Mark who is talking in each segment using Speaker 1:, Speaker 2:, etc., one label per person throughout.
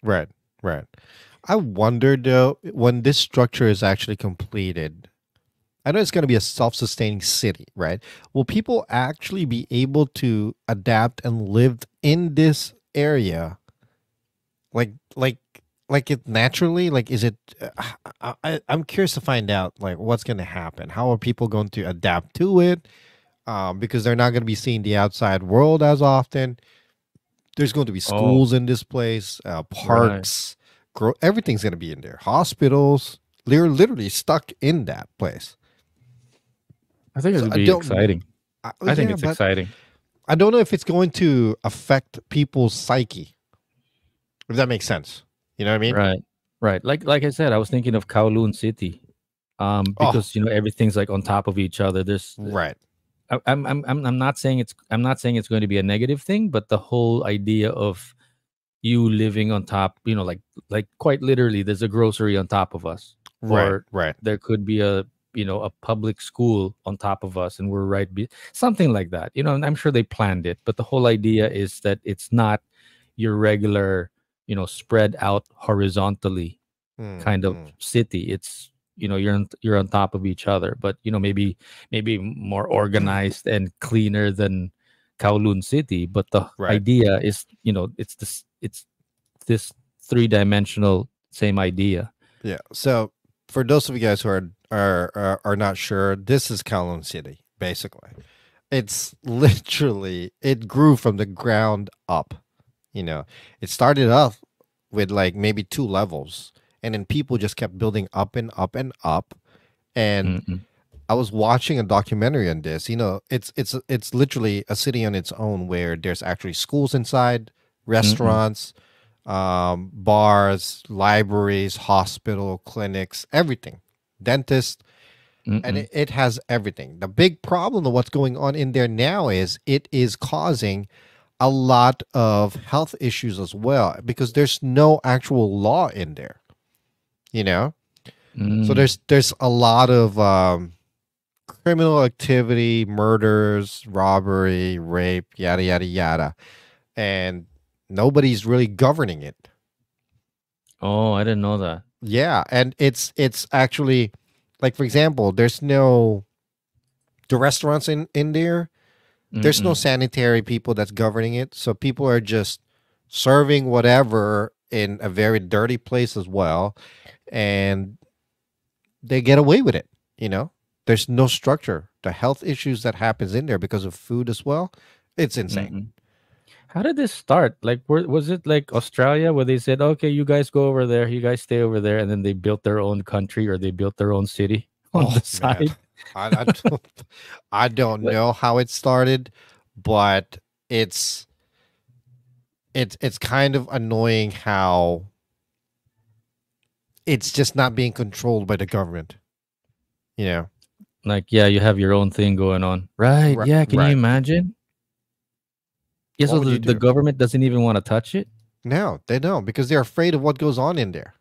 Speaker 1: Right, right. I wonder though, when this structure is actually completed, I know it's going to be a self-sustaining city, right? Will people actually be able to adapt and live in this area, like, like, like it naturally? Like, is it? I'm curious to find out, like, what's going to happen. How are people going to adapt to it? Because they're not going to be seeing the outside world as often. There's going to be
Speaker 2: Oh,
Speaker 1: schools in this place,
Speaker 2: right.
Speaker 1: parks, everything's going to be in there. Hospitals. They're literally stuck in that place.
Speaker 2: I think
Speaker 1: So
Speaker 2: it'll
Speaker 1: I
Speaker 2: be
Speaker 1: don't.
Speaker 2: exciting. I think
Speaker 1: Yeah,
Speaker 2: it's
Speaker 1: but
Speaker 2: exciting.
Speaker 1: I don't know if it's going to affect people's psyche. If that makes sense, you know what I mean?
Speaker 2: Right. Right. Like I said, I was thinking of Kowloon City.
Speaker 1: Oh,
Speaker 2: Because everything's like on top of each other.
Speaker 1: right.
Speaker 2: I'm not saying it's going to be a negative thing, but the whole idea of you living on top, like quite literally, there's a grocery on top of us,
Speaker 1: Right,
Speaker 2: or
Speaker 1: right.
Speaker 2: there could be a public school on top of us, and we're something like that. And I'm sure they planned it, but the whole idea is that it's not your regular, spread out horizontally kind of
Speaker 1: Mm.
Speaker 2: city. It's you're on top of each other, but maybe more organized and cleaner than Kowloon City. But the
Speaker 1: Right.
Speaker 2: idea is, it's this three-dimensional same idea.
Speaker 1: Yeah. So for those of you guys who are not sure, this is Kowloon City. Basically, it's literally it grew from the ground up. You know, it started off with like maybe two levels, and then people just kept building up and up and up. And
Speaker 2: Mm-mm,
Speaker 1: I was watching a documentary on this. You know, it's literally a city on its own where there's actually schools inside,
Speaker 2: mm-mm,
Speaker 1: restaurants, bars, libraries, hospital, clinics, everything, dentist, and
Speaker 2: mm-mm.
Speaker 1: it has everything. The big problem of what's going on in there now is it is causing a lot of health issues as well because there's no actual law in there. You know, so
Speaker 2: Mm.
Speaker 1: there's a lot of criminal activity, murders, robbery, rape, yada yada yada, and nobody's really governing it.
Speaker 2: Oh, I didn't know that.
Speaker 1: Yeah, and it's actually like for example, there's no the restaurants in there. There's no
Speaker 2: Mm-mm.
Speaker 1: sanitary people that's governing it, so people are just serving whatever in a very dirty place as well, and they get away with it. You know, there's no structure. The health issues that happens in there because of food as well, it's insane.
Speaker 2: Mm-mm. How did this start? Like, was it like Australia where they said, "Okay, you guys go over there, you guys stay over there," and then they built their own country or they built their own city on the
Speaker 1: Oh man,
Speaker 2: side?
Speaker 1: I don't I don't
Speaker 2: But
Speaker 1: know how it started, but it's it's kind of annoying how it's just not being controlled by the government. You know,
Speaker 2: like, yeah, you have your own thing going on, right?
Speaker 1: right?
Speaker 2: Yeah, can you
Speaker 1: Right.
Speaker 2: imagine? Yeah,
Speaker 1: What
Speaker 2: so
Speaker 1: would you
Speaker 2: the
Speaker 1: do?
Speaker 2: government doesn't even want to touch it.
Speaker 1: No, they don't because they're afraid of what goes on in there.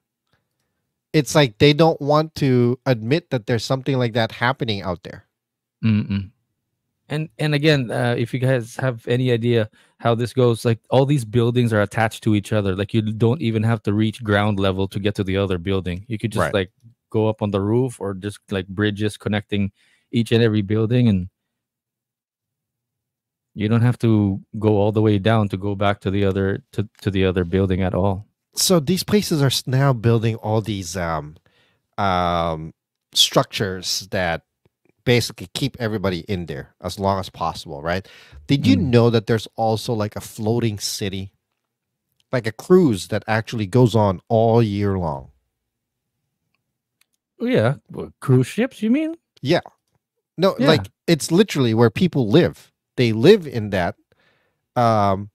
Speaker 1: It's like they don't want to admit that there's something like that happening out there.
Speaker 2: Mm-mm. And again, if you guys have any idea how this goes, like all these buildings are attached to each other. Like you don't even have to reach ground level to get to the other building. You could just
Speaker 1: Right.
Speaker 2: like go up on the roof or just like bridges connecting each and every building, and you don't have to go all the way down to go back to the other building at all.
Speaker 1: So these places are now building all these um structures that basically keep everybody in there as long as possible, right? Did you
Speaker 2: Mm.
Speaker 1: know that there's also like a floating city, like a cruise that actually goes on all year long?
Speaker 2: Oh, yeah, cruise ships, you mean?
Speaker 1: Yeah. No,
Speaker 2: Yeah.
Speaker 1: like it's literally where people live. They live in that um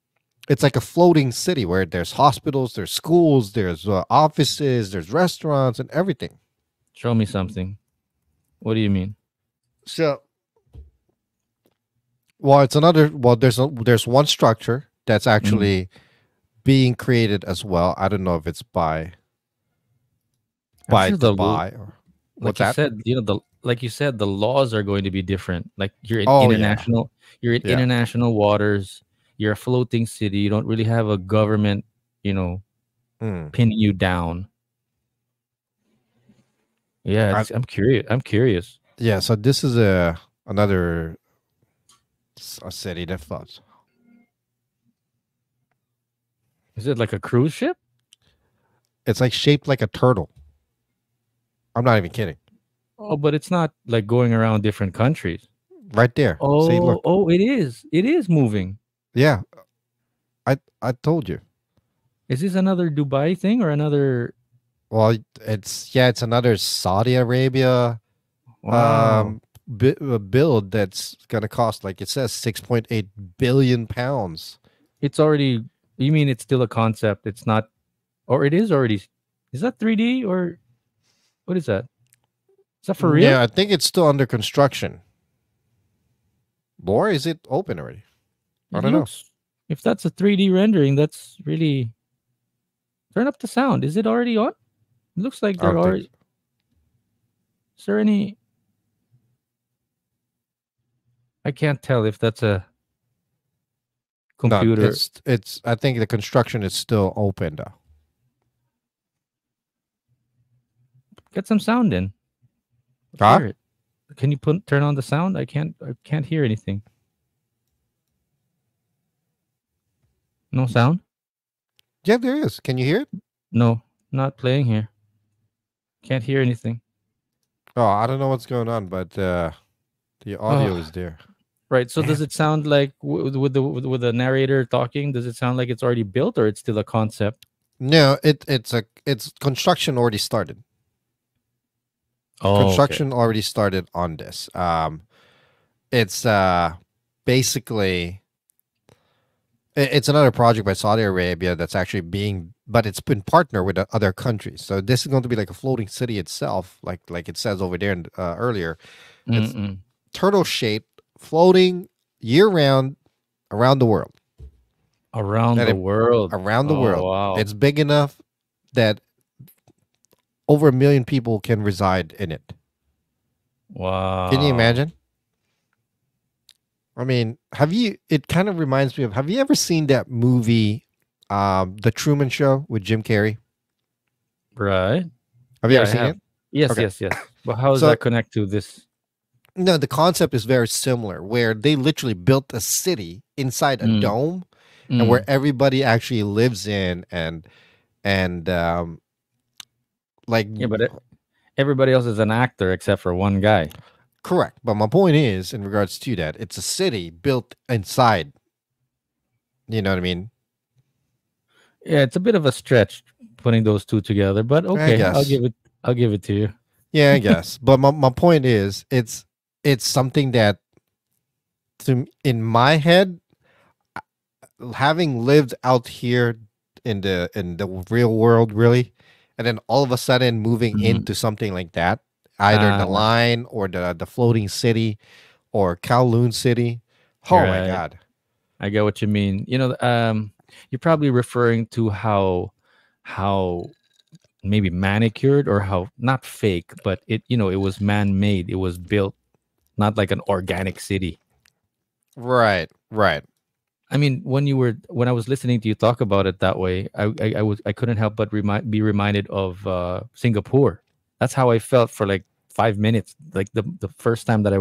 Speaker 1: it's like a floating city where there's hospitals, there's schools, there's offices, there's restaurants and everything.
Speaker 2: Show me something. What do you mean?
Speaker 1: So, well, it's another well there's one structure that's
Speaker 2: Mm.
Speaker 1: actually being created as well. I don't know if it's
Speaker 2: I'm
Speaker 1: by
Speaker 2: sure
Speaker 1: Dubai or what's
Speaker 2: like you
Speaker 1: that?
Speaker 2: said, the laws are going to be different. Like
Speaker 1: Oh yeah,
Speaker 2: you're in
Speaker 1: yeah,
Speaker 2: international waters, you're a floating city, you don't really have a government, you know,
Speaker 1: Hmm.
Speaker 2: pinning you down. Yeah,
Speaker 1: I,
Speaker 2: I'm curious. I'm curious.
Speaker 1: yeah. So this is a another a city that floats.
Speaker 2: Is it like a cruise ship?
Speaker 1: It's like shaped like a turtle. I'm not even kidding.
Speaker 2: Oh, but it's not like going around different countries.
Speaker 1: Right there. See,
Speaker 2: Oh,
Speaker 1: look.
Speaker 2: oh, it is. It is moving.
Speaker 1: Yeah, I told you.
Speaker 2: Is this another Dubai thing or another?
Speaker 1: Well, it's another Saudi Arabia
Speaker 2: Wow,
Speaker 1: build that's gonna cost like it says 6.8 billion pounds.
Speaker 2: it's already. You mean it's still a concept? It's not, or it is already. Is that 3D or what is that? Is that for
Speaker 1: Yeah,
Speaker 2: real?
Speaker 1: I think it's still under construction. Or is it open already? I
Speaker 2: It
Speaker 1: don't know.
Speaker 2: looks. If that's a 3D rendering, that's really. Turn up the sound. Is it already on? It looks like
Speaker 1: I
Speaker 2: there
Speaker 1: don't
Speaker 2: are.
Speaker 1: think
Speaker 2: Is
Speaker 1: so.
Speaker 2: there any? I can't tell if that's a
Speaker 1: No,
Speaker 2: computer.
Speaker 1: it's. I think the construction is still open though.
Speaker 2: Get some sound in. Let's
Speaker 1: Huh?
Speaker 2: hear it. Can you put turn on the sound? I can't. I can't hear anything. No sound.
Speaker 1: Yeah, there is. Can you hear it?
Speaker 2: No, not playing here. Can't hear anything.
Speaker 1: Oh, I don't know what's going on, but the audio
Speaker 2: Oh,
Speaker 1: is there.
Speaker 2: right. So does
Speaker 1: Man.
Speaker 2: it sound like with the narrator talking? Does it sound like it's already built or it's still a concept?
Speaker 1: No, it's construction already started.
Speaker 2: Oh, okay.
Speaker 1: Construction already started on this. It's basically it's another project by Saudi Arabia that's actually being, but it's been partnered with other countries. So this is going to be like a floating city itself, like it says over there earlier. It's
Speaker 2: Mm-mm.
Speaker 1: turtle shaped, floating year round around the world,
Speaker 2: Around
Speaker 1: and
Speaker 2: the world.
Speaker 1: around the
Speaker 2: Oh
Speaker 1: world.
Speaker 2: wow,
Speaker 1: It's big enough that over 1 million people can reside in it. Can you
Speaker 2: wow.
Speaker 1: imagine? I mean, have you? It kind of reminds me of. Have you ever seen that movie, The Truman Show with Jim Carrey?
Speaker 2: Right.
Speaker 1: Have you
Speaker 2: Yeah,
Speaker 1: ever
Speaker 2: I
Speaker 1: seen
Speaker 2: have.
Speaker 1: it?
Speaker 2: Yes,
Speaker 1: Okay,
Speaker 2: yes, yes. But how does
Speaker 1: so
Speaker 2: that connect to this?
Speaker 1: no, the concept is very similar, where they literally built a city inside a
Speaker 2: Mm,
Speaker 1: dome, and where
Speaker 2: mm.
Speaker 1: everybody actually lives in, and like
Speaker 2: Yeah, but everybody else is an actor except for one guy.
Speaker 1: correct. But my point is, in regards to that, it's a city built inside. You know what I mean?
Speaker 2: Yeah, it's a bit of a stretch putting those two together, but
Speaker 1: I
Speaker 2: okay,
Speaker 1: guess.
Speaker 2: I'll give it to you.
Speaker 1: Yeah, I guess. But my point is, it's something that in my head, having lived out here in the real world, really, and then all of a sudden moving
Speaker 2: Mm.
Speaker 1: into something like that, either the
Speaker 2: Ah,
Speaker 1: line or the floating city or Kowloon City.
Speaker 2: you're
Speaker 1: Oh my
Speaker 2: right.
Speaker 1: god.
Speaker 2: I get what you mean. You're probably referring to how maybe manicured or how not fake, but it was man-made. It was built, not like an organic city.
Speaker 1: Right, right.
Speaker 2: I mean, when I was listening to you talk about it that way, I couldn't help but be reminded of Singapore. That's how I felt for like 5 minutes. Like the first time that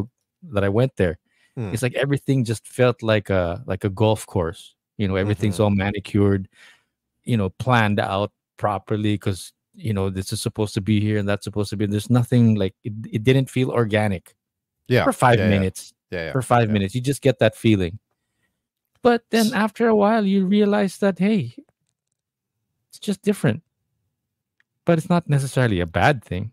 Speaker 2: I went there,
Speaker 1: Mm,
Speaker 2: it's like everything just felt like a golf course. Everything's
Speaker 1: mm-hmm.
Speaker 2: all manicured, planned out properly because this is supposed to be here and that's supposed to be. There's nothing like it didn't feel organic
Speaker 1: Yeah,
Speaker 2: for five
Speaker 1: yeah, yeah,
Speaker 2: minutes.
Speaker 1: yeah, yeah,
Speaker 2: For five
Speaker 1: yeah.
Speaker 2: minutes, you just get that feeling. But then
Speaker 1: S-
Speaker 2: after a while, you realize that, hey, it's just different. But it's not necessarily a bad thing.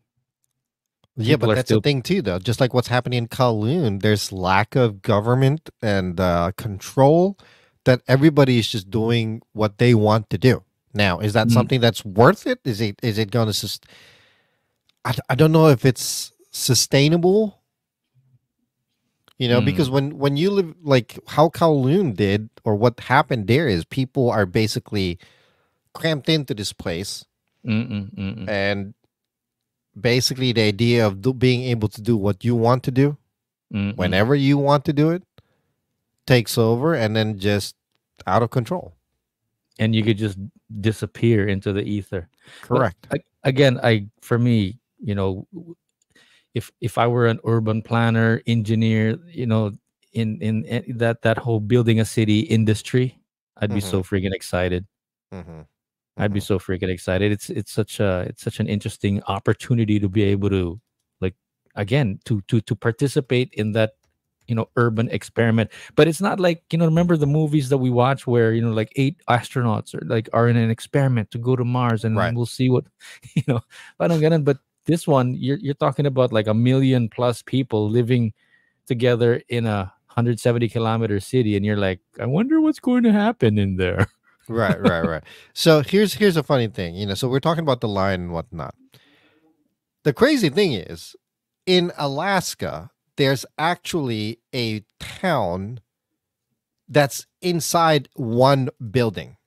Speaker 1: Yeah,
Speaker 2: People
Speaker 1: but
Speaker 2: are
Speaker 1: that's the
Speaker 2: still,
Speaker 1: thing too, though. Just like what's happening in Kowloon, there's lack of government and control that everybody is just doing what they want to do. Now, is that
Speaker 2: mm,
Speaker 1: something that's worth it? Is it going to just? I don't know if it's sustainable. Because
Speaker 2: mm,
Speaker 1: when you live like how Kowloon did, or what happened there is people are basically cramped into this place,
Speaker 2: mm, mm, mm, mm,
Speaker 1: and basically the idea of being able to do what you want to do
Speaker 2: mm, mm.
Speaker 1: whenever you want to do it takes over and then just out of control.
Speaker 2: and you could just disappear into the ether. But
Speaker 1: Correct.
Speaker 2: again, I for me, if I were an urban planner, engineer, in that whole building a city industry, I'd be
Speaker 1: Mm-hmm.
Speaker 2: so freaking excited.
Speaker 1: Mm-hmm.
Speaker 2: I'd be
Speaker 1: Mm-hmm.
Speaker 2: so freaking excited. It's such an interesting opportunity to be able to, like, again, to participate in that, urban experiment. But it's not like, remember the movies that we watch where, like 8 astronauts are in an experiment to go to Mars,
Speaker 1: Right.
Speaker 2: and we'll see what you know parang ganun. But this one, you're talking about like a million plus people living together in a 170-kilometer city, and you're like, I wonder what's going to happen in there.
Speaker 1: Right. Right. Right. So here's a funny thing. So we're talking about the line and whatnot. The crazy thing is, in Alaska, there's actually a town that's inside one building.